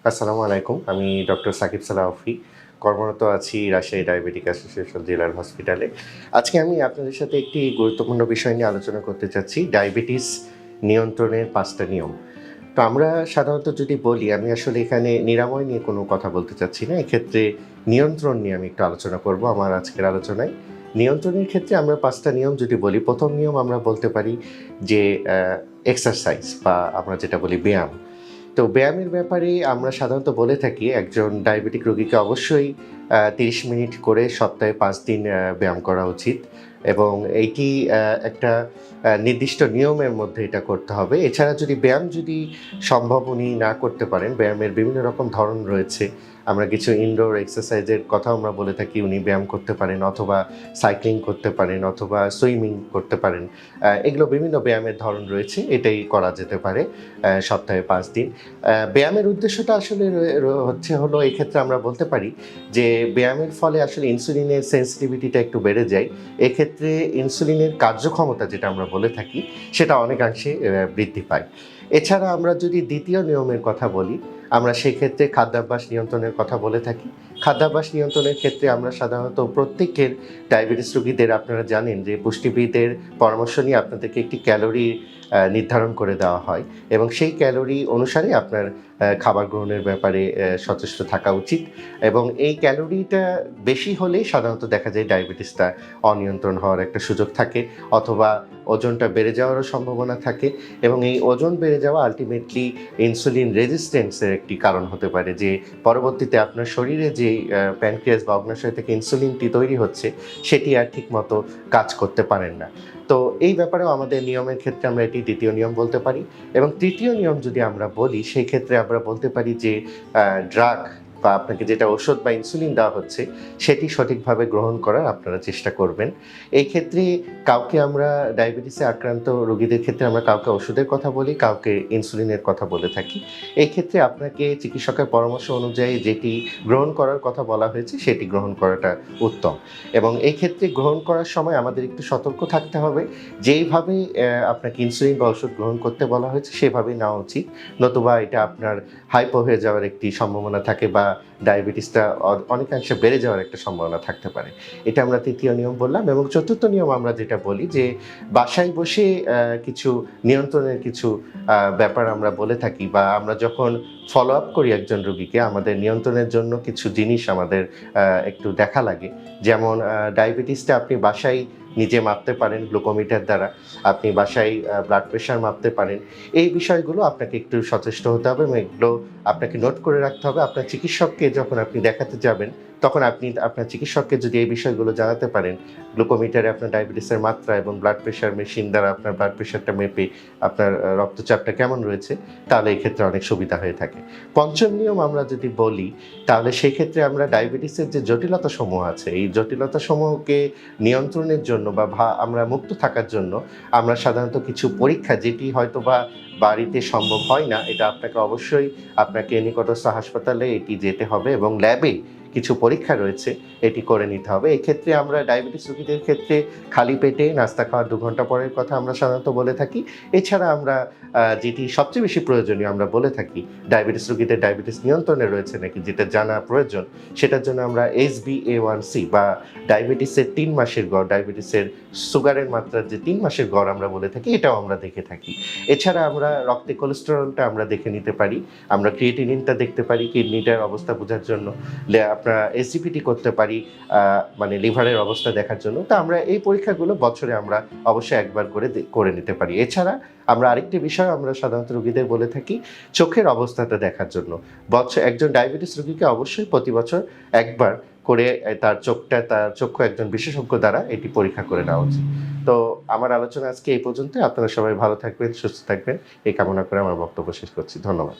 আসসালামু আলাইকুম। আমি ডক্টর সাকিব সালাউফি। কর্মরত আছি রাজশাহী ডায়াবেটিক অ্যাসোসিয়েশন জেলার হসপিটালে। আজকে আমি আপনাদের সাথে একটি গুরুত্বপূর্ণ বিষয় নিয়ে আলোচনা করতে চাচ্ছি, ডায়াবেটিস নিয়ন্ত্রণের ৫ টা নিয়ম। তো আমরা সাধারণত যদি বলি, আমি আসলে এখানে নিরাময় নিয়ে কোনো কথা বলতে চাচ্ছি না। এক্ষেত্রে নিয়ন্ত্রণ নিয়ে আমি একটু আলোচনা করব আমার আজকের আলোচনায়। নিয়ন্ত্রণের ক্ষেত্রে আমরা ৫ টা নিয়ম যদি বলি, ১ম নিয়ম আমরা বলতে পারি যে এক্সারসাইজ বা আমরা যেটা বলি ব্যায়াম। তো ব্যায়ামের ব্যাপারে আমরা সাধারণত বলে থাকি একজন ডায়াবেটিক রোগীকে অবশ্যই ৩০ মিনিট করে সপ্তাহে ৫ দিন ব্যায়াম করা উচিত এবং এইটি একটা নির্দিষ্ট নিয়মের মধ্যে এটা করতে হবে। এছাড়া যদি ব্যায়াম সম্ভব উনি না করতে পারেন, ব্যায়ামের বিভিন্ন রকম ধরন রয়েছে। আমরা কিছু ইনডোর এক্সারসাইজের কথাও আমরা বলে থাকি, উনি ব্যায়াম করতে পারেন অথবা সাইক্লিং করতে পারেন অথবা সুইমিং করতে পারেন। এগুলো বিভিন্ন ব্যায়ামের ধরন রয়েছে, এটাই করা যেতে পারে সপ্তাহে ৫ দিন। ব্যায়ামের উদ্দেশ্যটা আসলে হলো এক্ষেত্রে আমরা বলতে পারি যে ব্যায়ামের ফলে আসলে ইনসুলিনের সেন্সিটিভিটিটা একটু বেড়ে যায়। এক্ষেত্রে ইনসুলিনের কার্যক্ষমতা যেটা আমরা বলে থাকি সেটা অনেকাংশে বৃদ্ধি পায়। এছাড়া আমরা যদি দ্বিতীয় নিয়মের কথা বলি, আমরা সেক্ষেত্রে খাদ্যাভ্যাস নিয়ন্ত্রণের কথা বলে থাকি। খাদ্যাভ্যাস নিয়ন্ত্রণের ক্ষেত্রে আমরা সাধারণত প্রত্যেকের ডায়াবেটিস রোগীদের, আপনারা জানেন যে পুষ্টিবিদের পরামর্শ নিয়ে আপনাদেরকে একটি ক্যালোরি নির্ধারণ করে দেওয়া হয় এবং সেই ক্যালোরি অনুসারে আপনার খাবার গ্রহণের ব্যাপারে সচেষ্ট থাকা উচিত এবং এই ক্যালোরিটা বেশি হলেই সাধারণত দেখা যায় ডায়াবেটিসটা অনিয়ন্ত্রণ হওয়ার একটা সুযোগ থাকে অথবা ওজনটা বেড়ে যাওয়ারও সম্ভাবনা থাকে এবং এই ওজন বেড়ে যাওয়া আলটিমেটলি ইনসুলিন রেজিস্ট্যান্সের একটি কারণ হতে পারে, যে পরবর্তীতে আপনার শরীরে যে প্যানক্রিয়াস বা অগ্নাশয় থেকে ইনসুলিনটি তৈরি হচ্ছে সেটি আর ঠিকমতো কাজ করতে পারেন না। তো এই ব্যাপারেও আমাদের নিয়মের ক্ষেত্রে আমরা এটি দ্বিতীয় নিয়ম বলতে পারি এবং তৃতীয় নিয়ম যদি আমরা বলি, সেই ক্ষেত্রে আমরা বলতে পারি যে ড্রাগ বা আপনাকে যেটা ওষুধ বা ইনসুলিন দেওয়া হচ্ছে সেটি সঠিকভাবে গ্রহণ করার আপনারা চেষ্টা করবেন। এই ক্ষেত্রে কাউকে আমরা ডায়াবেটিসে আক্রান্ত রোগীদের ক্ষেত্রে আমরা কাউকে ওষুধের কথা বলি, কাউকে ইনসুলিনের কথা বলে থাকি। এই ক্ষেত্রে আপনাকে চিকিৎসকের পরামর্শ অনুযায়ী যেটি গ্রহণ করার কথা বলা হয়েছে সেটি গ্রহণ করাটা উত্তম এবং এই ক্ষেত্রে গ্রহণ করার সময় আমাদের একটু সতর্ক থাকতে হবে। যেইভাবে আপনাকে ইনসুলিন বা ওষুধ গ্রহণ করতে বলা হয়েছে সেভাবেই নেওয়া উচিত, নতুবা এটা আপনার হাইপো হয়ে যাওয়ার একটি সম্ভাবনা থাকে বা ডায়াবেটিসটা অনেকাংশে বেড়ে যাওয়ার একটা সম্ভাবনা থাকতে পারে। এটা আমরা তৃতীয় নিয়ম বললাম এবং চতুর্থ নিয়ম আমরা যেটা বলি যে বাসায় বসে কিছু নিয়ন্ত্রণের কিছু ব্যাপার আমরা বলে থাকি বা আমরা যখন ফলো আপ করি একজন রোগীকে, আমাদের নিয়ন্ত্রণের জন্য কিছু জিনিস আমাদের একটু দেখা লাগে। যেমন ডায়াবেটিসটা আপনি বাসায় নিজে মাপতে পারেন গ্লুকোমিটার দ্বারা, আপনি বাসায় ব্লাড প্রেশার মাপতে পারেন। এই বিষয়গুলো আপনাকে একটু সচেষ্ট হতে হবে এবং এগুলো আপনাকে নোট করে রাখতে হবে। আপনার চিকিৎসককে যখন আপনি দেখাতে যাবেন তখন আপনি আপনার চিকিৎসককে যদি এই বিষয়গুলো জানাতে পারেন, গ্লুকোমিটারে আপনার ডায়াবেটিসের মাত্রা এবং ব্লাড প্রেশার মেশিন দ্বারা আপনার ব্লাড প্রেশারটা মেপে আপনার রক্তচাপটা কেমন রয়েছে, তাহলে এই ক্ষেত্রে অনেক সুবিধা হয়ে থাকে। পঞ্চম নিয়ম আমরা যদি বলি, তাহলে সেই ক্ষেত্রে আমরা ডায়াবেটিসের যে জটিলতাসমূহ আছে, এই জটিলতাসমূহকে নিয়ন্ত্রণের জন্য বা আমরা মুক্ত থাকার জন্য আমরা সাধারণত কিছু পরীক্ষা, যেটি হয়তোবা বাড়িতে সম্ভব হয় না, এটা অবশ্যই আপনাকে নিকটস্থ হাসপাতালে এটি যেতে হবে এবং ল্যাবে কিছু পরীক্ষা রয়েছে, এটি করে নিতে হবে। এক্ষেত্রে আমরা ডায়াবেটিস রোগীদের ক্ষেত্রে খালি পেটে নাস্তা খাওয়ার ২ ঘন্টা পরের কথা আমরা সাধারণত বলে থাকি। এছাড়া আমরা যেটি সবচেয়ে বেশি প্রয়োজনীয় আমরা বলে থাকি, ডায়াবেটিস রোগীদের ডায়াবেটিস নিয়ন্ত্রণে রয়েছে নাকি যেটা জানা প্রয়োজন, সেটার জন্য আমরা HbA1c বা ডায়াবেটিসের ৩ মাসের গড়, ডায়াবেটিসের সুগারের মাত্রার যে ৩ মাসের গড় আমরা বলে থাকি, এটাও আমরা দেখে থাকি। এছাড়া আমরা রক্তে কোলেস্টেরলটা আমরা দেখে নিতে পারি, আমরা ক্রিয়েটিনিনটা দেখতে পারি কিডনিটার অবস্থা বোঝার জন্য, আপনারা SGPT করতে পারি মানে লিভারের অবস্থা দেখার জন্য। তো আমরা এই পরীক্ষাগুলো বছরে আমরা অবশ্যই একবার করে নিতে পারি। এছাড়া আমরা আরেকটি বিষয় আমরা সাধারণত রোগীদের বলে থাকি, চোখের অবস্থাটা দেখার জন্য। একজন ডায়াবেটিস রোগীকে অবশ্যই প্রতি বছর একবার করে তার চক্ষু একজন বিশেষজ্ঞ দ্বারা এটি পরীক্ষা করে নেওয়া উচিত। তো আমার আলোচনা আজকে এই পর্যন্ত। আপনারা সবাই ভালো থাকবেন, সুস্থ থাকবেন, এই কামনা করে আমার বক্তব্য শেষ করছি। ধন্যবাদ।